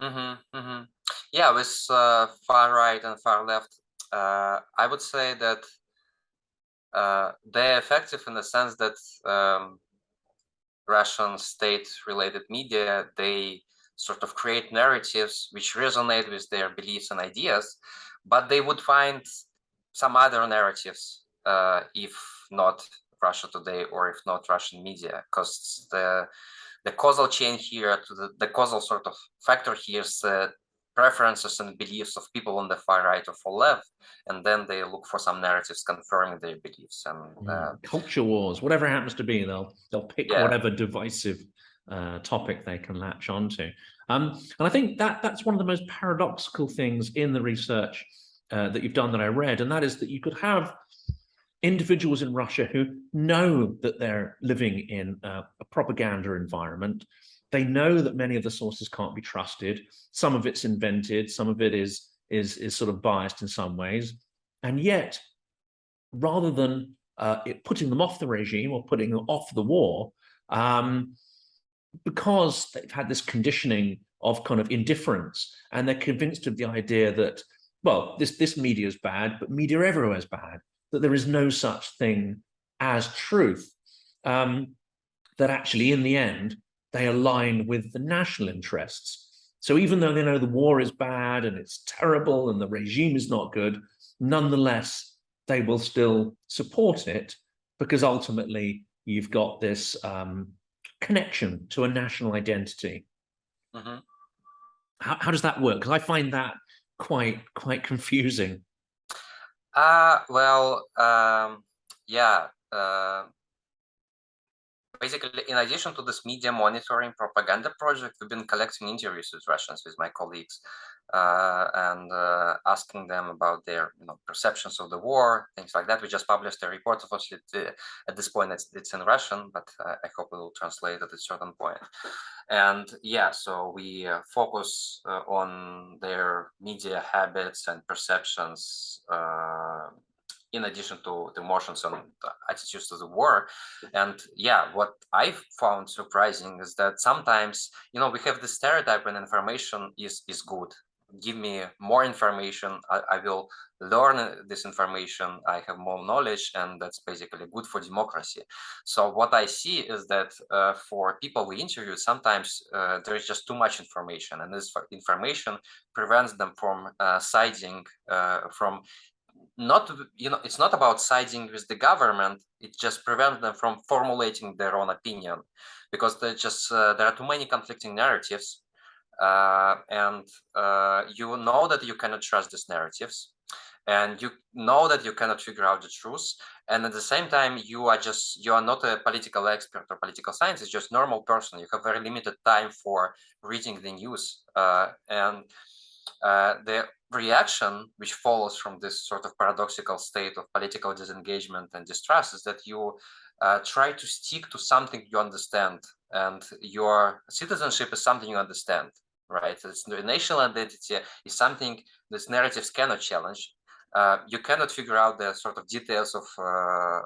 Yeah, with far right and far left, I would say that they're effective in the sense that Russian state-related media, they sort of create narratives which resonate with their beliefs and ideas, but they would find some other narratives if not Russia Today or if not Russian media, because the causal chain here, to the causal sort of factor here is the preferences and beliefs of people on the far right or far left, and then they look for some narratives confirming their beliefs. And culture wars, whatever it happens to be, they'll pick whatever divisive topic they can latch onto. And I think that's one of the most paradoxical things in the research that you've done that I read, and that is that you could have individuals in Russia who know that they're living in a propaganda environment. They know that many of the sources can't be trusted. Some of it's invented, some of it is sort of biased in some ways. And yet, rather than putting them off the regime or putting them off the war, because they've had this conditioning of kind of indifference, and they're convinced of the idea that, well, this media is bad, but media everywhere is bad, that there is no such thing as truth, that actually, in the end, they align with the national interests. So even though they know the war is bad and it's terrible and the regime is not good, nonetheless, they will still support it because ultimately you've got this connection to a national identity. How does that work? Because I find that quite confusing. Basically, in addition to this media monitoring propaganda project, we've been collecting interviews with Russians, with my colleagues, and asking them about their perceptions of the war, things like that. We just published a report. Unfortunately, at this point, it's in Russian, but I hope it will translate at a certain point. And yeah, so we focus on their media habits and perceptions, in addition to the emotions and attitudes to the war. And yeah, what I found surprising is that sometimes, we have the stereotype when information is good. Give me more information, I will learn this information, I have more knowledge, and that's basically good for democracy. So what I see is that for people we interviewed, sometimes there is just too much information, and this information prevents them from siding, from not, it's not about siding with the government, it just prevents them from formulating their own opinion, because there are too many conflicting narratives, and you know that you cannot trust these narratives, and you know that you cannot figure out the truth, and at the same time you are not a political expert or political scientist, just normal person. You have very limited time for reading the news, and the reaction which follows from this sort of paradoxical state of political disengagement and distrust is that you try to stick to something you understand, and your citizenship is something you understand, right? It's the national identity is something these narratives cannot challenge. You cannot figure out the sort of details of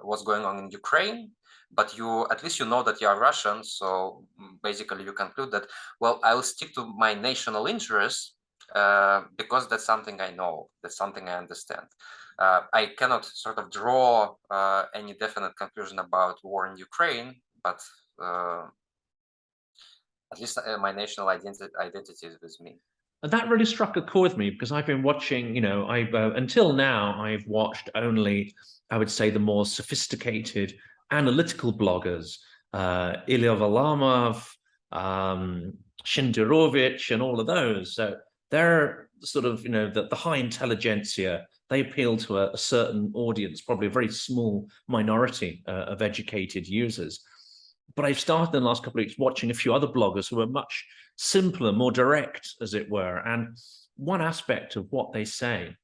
what's going on in Ukraine, but at least you know that you are Russian, so basically you conclude that, well, I'll stick to my national interests, because that's something I know, that's something I understand. I cannot sort of draw any definite conclusion about war in Ukraine, but at least my national identity is with me. And that really struck a chord with me, because I've been watching, until now, I've watched only, I would say, the more sophisticated analytical bloggers, Ilya Varlamov, Shenderovich, and all of those. So they're sort of, the high intelligentsia they appeal to a certain audience, probably a very small minority of educated users. But I've started in the last couple of weeks watching a few other bloggers who are much simpler, more direct, as it were. And one aspect of what they say,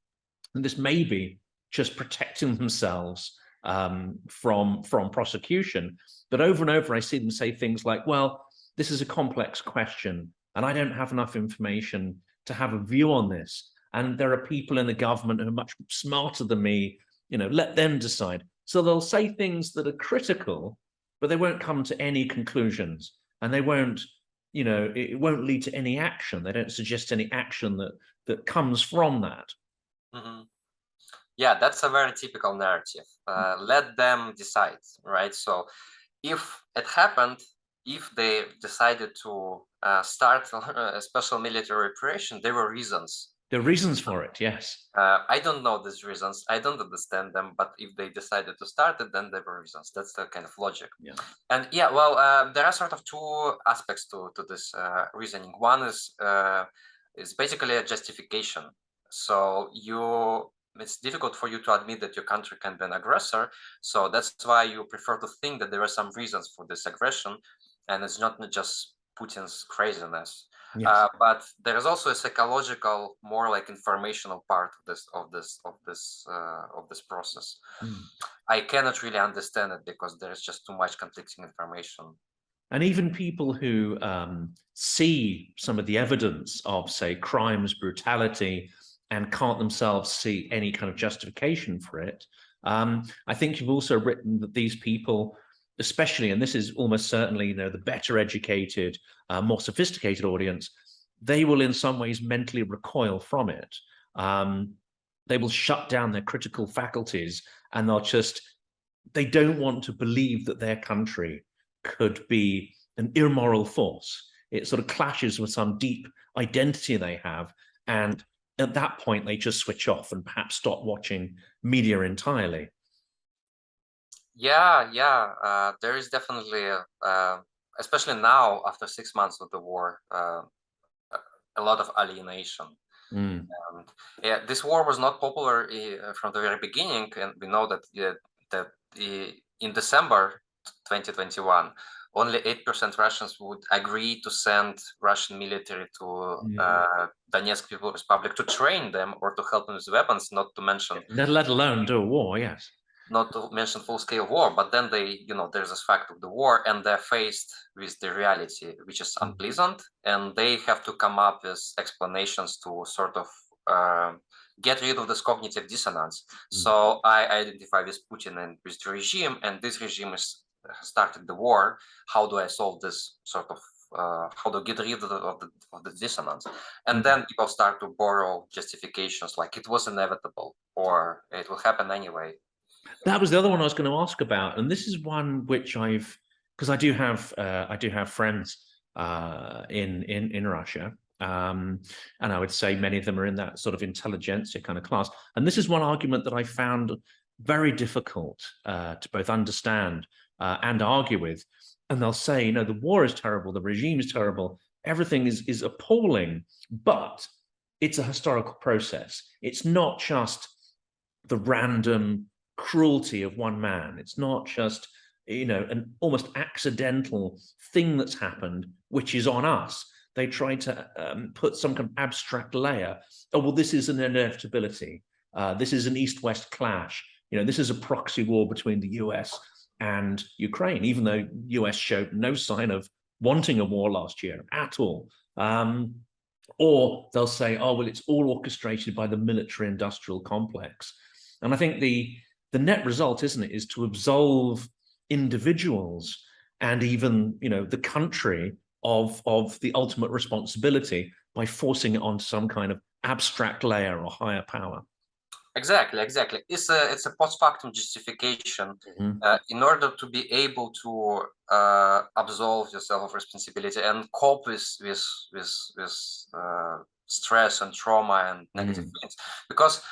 and this may be just protecting themselves from prosecution, but over and over I see them say things like, well, this is a complex question and I don't have enough information to have a view on this. And there are people in the government who are much smarter than me, let them decide. So they'll say things that are critical, but they won't come to any conclusions, and they won't, it won't lead to any action. They don't suggest any action that comes from that. Mm-hmm. Yeah, that's a very typical narrative. Let them decide, right? So if it happened, if they decided to start a special military operation, there were reasons. There are reasons for it, yes. I don't know these reasons. I don't understand them. But if they decided to start it, then there were reasons. That's the kind of logic. Yeah. And yeah, well, there are sort of two aspects to this reasoning. One is basically a justification. So it's difficult for you to admit that your country can be an aggressor. So that's why you prefer to think that there are some reasons for this aggression, and it's not just Putin's craziness. Yes. But there is also a psychological, more like informational part of this process. I cannot really understand it because there is just too much conflicting information. And even people who see some of the evidence of, say, crimes, brutality, and can't themselves see any kind of justification for it. I think you've also written that these people, especially, and this is almost certainly, the better educated, more sophisticated audience, they will in some ways mentally recoil from it. They will shut down their critical faculties, and they don't want to believe that their country could be an immoral force. It sort of clashes with some deep identity they have, and at that point they just switch off and perhaps stop watching media entirely. Yeah. There is definitely, especially now after 6 months of the war, a lot of alienation. And yeah, this war was not popular from the very beginning, and we know that in December 2021, only 8% Russians would agree to send Russian military to Donetsk People's Republic to train them or to help them with weapons, not to mention... Let alone do a war, yes. Not to mention full-scale war, but then there's this fact of the war, and they're faced with the reality, which is unpleasant, and they have to come up with explanations to sort of get rid of this cognitive dissonance. So I identify with Putin and with the regime, and this regime has started the war. How do I solve this sort of, how to get rid of the dissonance? And then people start to borrow justifications like it was inevitable, or it will happen anyway. That was the other one I was going to ask about, and this is one which because I do have friends in Russia, and I would say many of them are in that sort of intelligentsia kind of class. And this is one argument that I found very difficult to both understand and argue with. And they'll say, the war is terrible, the regime is terrible, everything is appalling, but it's a historical process. It's not just the random cruelty of one man. It's not just, an almost accidental thing that's happened, which is on us. They try to put some kind of abstract layer. Oh, well, this is an inevitability. This is an East-West clash. This is a proxy war between the US and Ukraine, even though US showed no sign of wanting a war last year at all. Or they'll say, oh, well, it's all orchestrated by the military-industrial complex. And I think the net result, isn't it, is to absolve individuals and even, the country of the ultimate responsibility by forcing it onto some kind of abstract layer or higher power. Exactly. It's a post factum justification in order to be able to absolve yourself of responsibility and cope with stress and trauma and negative feelings. Because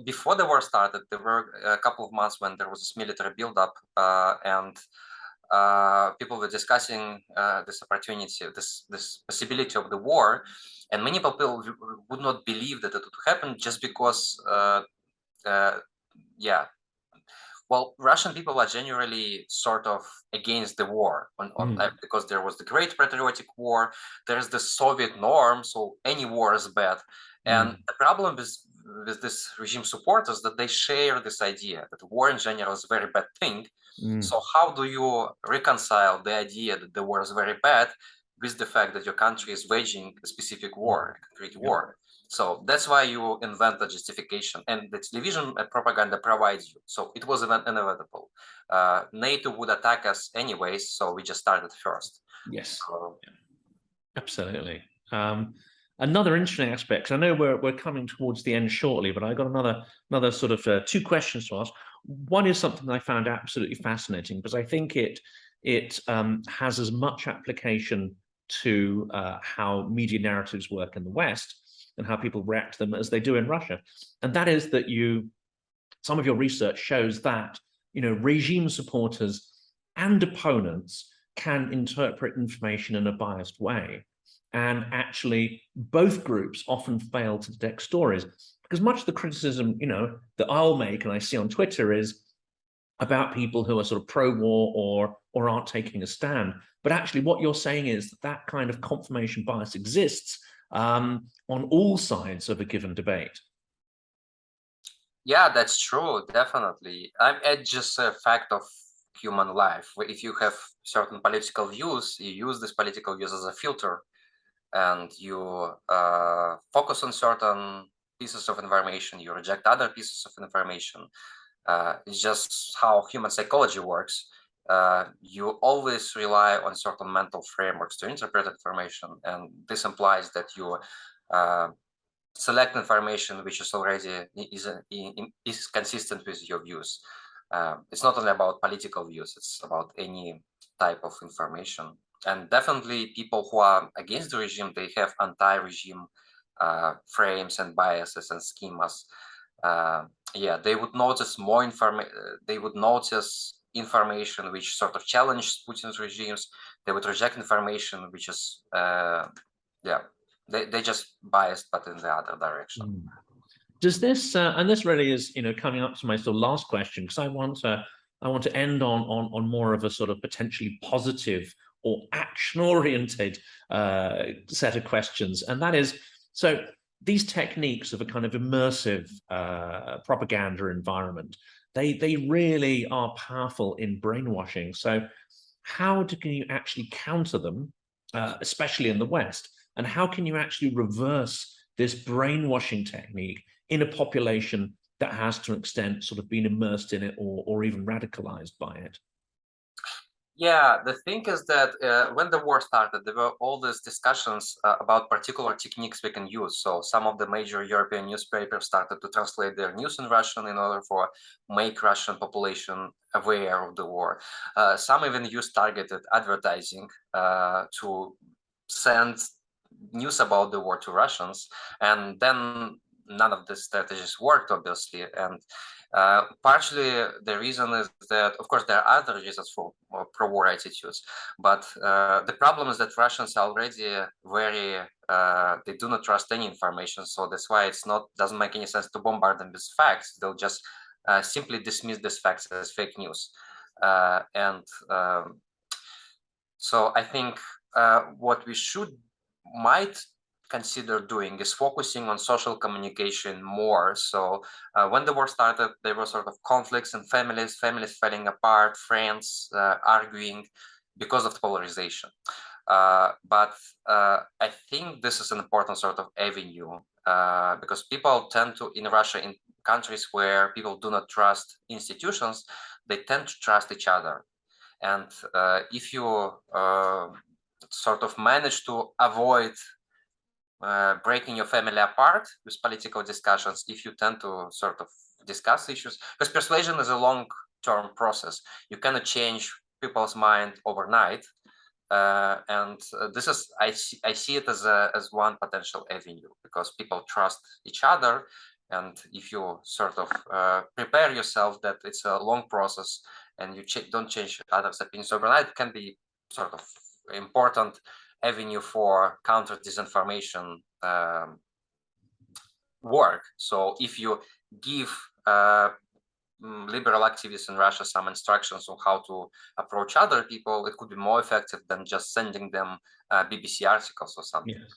before the war started, there were a couple of months when there was this military buildup, and people were discussing this opportunity, this possibility of the war, and many people would not believe that it would happen just because yeah. Well, Russian people are generally sort of against the war because there was the Great Patriotic War. There's the Soviet norm, so any war is bad. And the problem is with this regime supporters that they share this idea that war in general is a very bad thing. So how do you reconcile the idea that the war is very bad with the fact that your country is waging a specific war, a concrete war? So that's why you invent the justification, and the television propaganda provides you. So it was inevitable. NATO would attack us anyways, so we just started first. Yes, absolutely. Another interesting aspect, 'cause I know we're coming towards the end shortly, but I got another sort of two questions to ask. One is something I found absolutely fascinating because I think it has as much application to how media narratives work in the West and how people react to them as they do in Russia. And that is that some of your research shows that, regime supporters and opponents can interpret information in a biased way. And actually, both groups often fail to detect stories. Because much of the criticism, that I'll make and I see on Twitter is about people who are sort of pro-war or aren't taking a stand. But actually, what you're saying is that kind of confirmation bias exists on all sides of a given debate. Yeah, that's true, definitely. It's just a fact of human life. If you have certain political views, you use this political views as a filter, and you focus on certain pieces of information, you reject other pieces of information. It's just how human psychology works. You always rely on certain mental frameworks to interpret information, and this implies that you select information which is already is consistent with your views. It's not only about political views, it's about any type of information. And definitely people who are against the regime, they have anti-regime frames and biases and schemas. Yeah, they would notice more information. They would notice information which sort of challenge Putin's regimes. They would reject information which is, yeah, they just biased, but in the other direction. Does this, and this really is, coming up to my sort of last question, because I want to end on more of a sort of potentially positive or action-oriented set of questions, and that is, so these techniques of a kind of immersive propaganda environment, they really are powerful in brainwashing. So how can you actually counter them, especially in the West? And how can you actually reverse this brainwashing technique in a population that has to an extent sort of been immersed in it or even radicalized by it? Yeah, the thing is that when the war started, there were all these discussions about particular techniques we can use. So some of the major European newspapers started to translate their news in Russian in order for make Russian population aware of the war. Some even used targeted advertising to send news about the war to Russians, and then none of the strategies worked, obviously. And partially the reason is that, of course, there are other reasons for pro-war attitudes, but the problem is that Russians are already very, they do not trust any information, so that's why doesn't make any sense to bombard them with facts. They'll just simply dismiss these facts as fake news. So I think what we might consider doing is focusing on social communication more. So when the war started, there were sort of conflicts in families falling apart, friends arguing because of polarization. But I think this is an important sort of avenue because people tend to, in Russia, in countries where people do not trust institutions, they tend to trust each other. And if you sort of manage to avoid breaking your family apart with political discussions, if you tend to sort of discuss issues, because persuasion is a long-term process. You cannot change people's mind overnight. And this is, I see it as one potential avenue, because people trust each other. And if you sort of prepare yourself that it's a long process and you don't change others' opinions overnight, it can be sort of important avenue for counter disinformation work. So if you give liberal activists in Russia some instructions on how to approach other people, it could be more effective than just sending them BBC articles or something. Yes.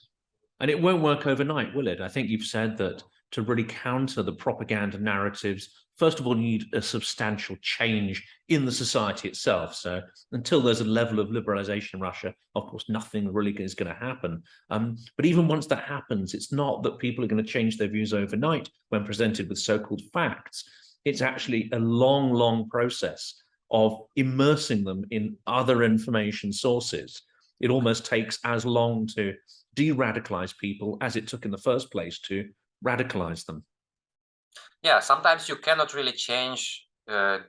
And it won't work overnight, will it? I think you've said that to really counter the propaganda narratives, first of all, you need a substantial change in the society itself. So until there's a level of liberalization in Russia, of course, nothing really is going to happen. But even once that happens, it's not that people are going to change their views overnight when presented with so-called facts. It's actually a long, long process of immersing them in other information sources. It almost takes as long to de-radicalize people as it took in the first place to radicalize them. Yeah, sometimes you cannot really change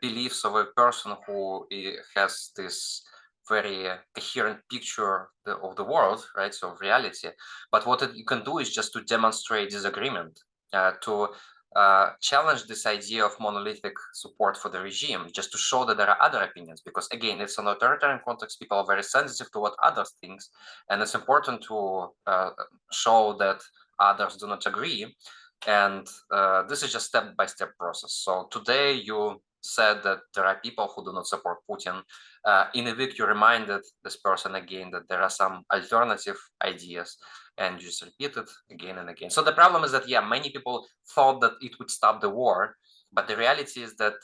beliefs of a person who has this very coherent picture of the world, right? So of reality. But what you can do is just to demonstrate disagreement, to challenge this idea of monolithic support for the regime, just to show that there are other opinions. Because again, it's an authoritarian context. People are very sensitive to what others think, and it's important to show that others do not agree. And this is just step-by-step process. So today you said that there are people who do not support Putin. In a week, you reminded this person again that there are some alternative ideas, and you just repeat it again and again. So the problem is that, yeah, many people thought that it would stop the war, but the reality is that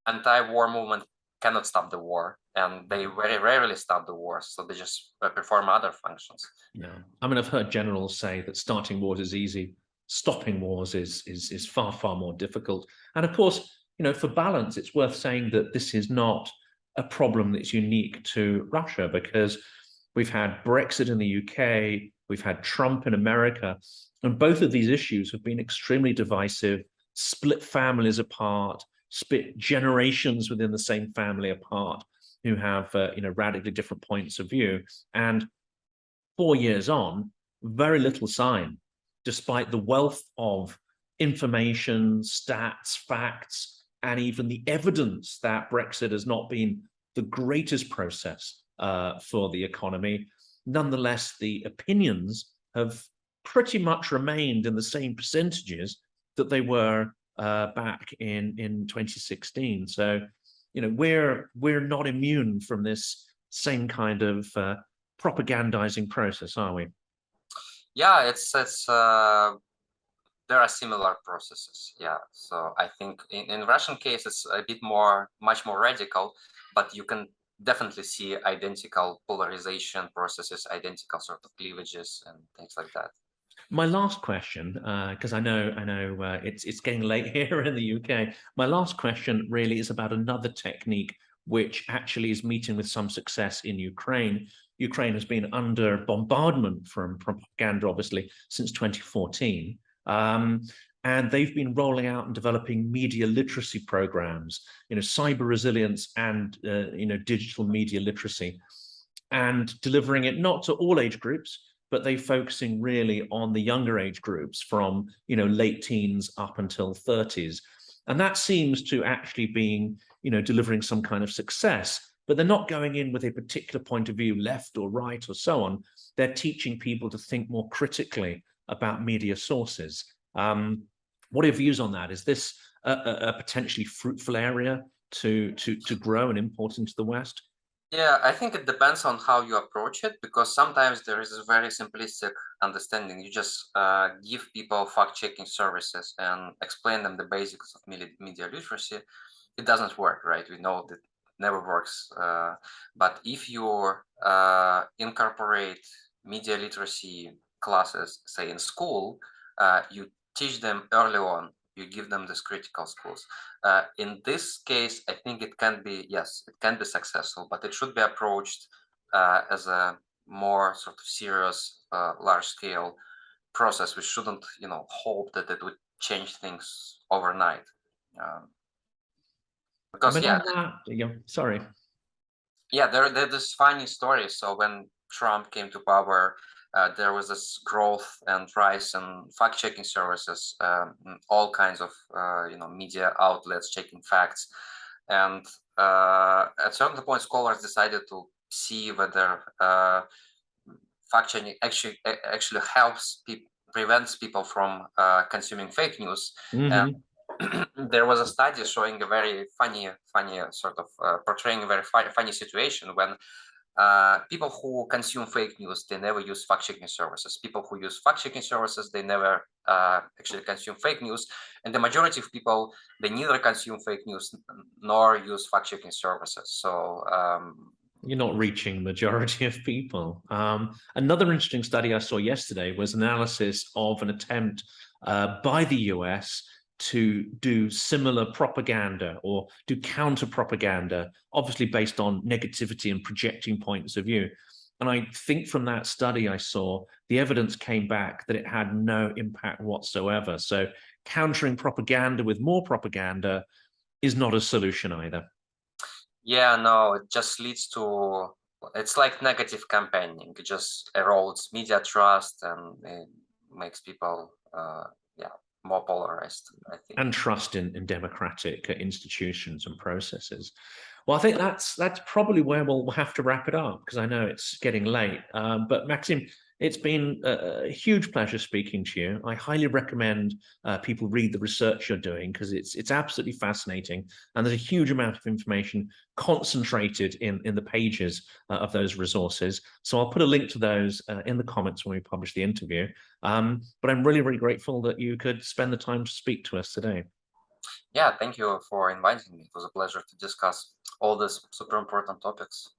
anti-war movement cannot stop the war, and they very rarely stop the war, so they just perform other functions. Yeah, I mean, I've heard generals say that starting wars is easy, stopping wars is far, far more difficult. And of course, you know, for balance, it's worth saying that this is not a problem that's unique to Russia, because we've had Brexit in the UK, we've had Trump in America, and both of these issues have been extremely divisive, split families apart, split generations within the same family apart, who have you know, radically different points of view. And 4 years on, very little sign, despite the wealth of information, stats, facts, and even the evidence that Brexit has not been the greatest process for the economy. Nonetheless, the opinions have pretty much remained in the same percentages that they were back in 2016. So, you know, we're not immune from this same kind of propagandizing process, are we? Yeah, it's there are similar processes. Yeah, so I think in Russian case it's a bit much more radical, but you can definitely see identical polarization processes, identical sort of cleavages and things like that. My last question, because I know it's getting late here in the UK. My last question really is about another technique which actually is meeting with some success in Ukraine. Ukraine has been under bombardment from propaganda, obviously, since 2014. And they've been rolling out and developing media literacy programs, you know, cyber resilience and, you know, digital media literacy, and delivering it not to all age groups, but they're focusing really on the younger age groups from, you know, late teens up until 30s. And that seems to actually being, you know, delivering some kind of success, but they're not going in with a particular point of view, left or right or so on. They're teaching people to think more critically about media sources. What are your views on that? Is this a potentially fruitful area to grow and import into the West? Yeah, I think it depends on how you approach it, because sometimes there is a very simplistic understanding. You just give people fact-checking services and explain them the basics of media literacy. It doesn't work, right? We know that never works. But if you incorporate media literacy classes, say in school, you teach them early on, you give them these critical skills. In this case, I think it can be, yes, it can be successful, but it should be approached as a more sort of serious, large-scale process. We shouldn't, you know, hope that it would change things overnight. Because, But yeah, sorry. yeah, there's this funny story. So when Trump came to power, there was this growth and rise in fact-checking services, all kinds of you know, media outlets checking facts, and at certain point, scholars decided to see whether fact-checking actually helps prevents people from consuming fake news. Mm-hmm. there was a study showing a very funny sort of portraying a very funny situation when people who consume fake news, they never use fact-checking services. People who use fact-checking services, they never actually consume fake news. And the majority of people, they neither consume fake news nor use fact-checking services. So you're not reaching the majority of people. Another interesting study I saw yesterday was analysis of an attempt by the US to do similar propaganda or do counter propaganda, obviously based on negativity and projecting points of view. And I think from that study I saw, the evidence came back that it had no impact whatsoever. So countering propaganda with more propaganda is not a solution either. Yeah, no, it just leads to, it's like negative campaigning. It just erodes media trust and it makes people, yeah, more polarized, I think. And trust in democratic institutions and processes. Well, I think that's probably where we'll have to wrap it up, because I know it's getting late. But Maxim, it's been a huge pleasure speaking to you. I highly recommend people read the research you're doing, because it's absolutely fascinating, and there's a huge amount of information concentrated in the pages of those resources. So I'll put a link to those in the comments when we publish the interview. But I'm really, really grateful that you could spend the time to speak to us today. Yeah, thank you for inviting me. It was a pleasure to discuss all these super important topics.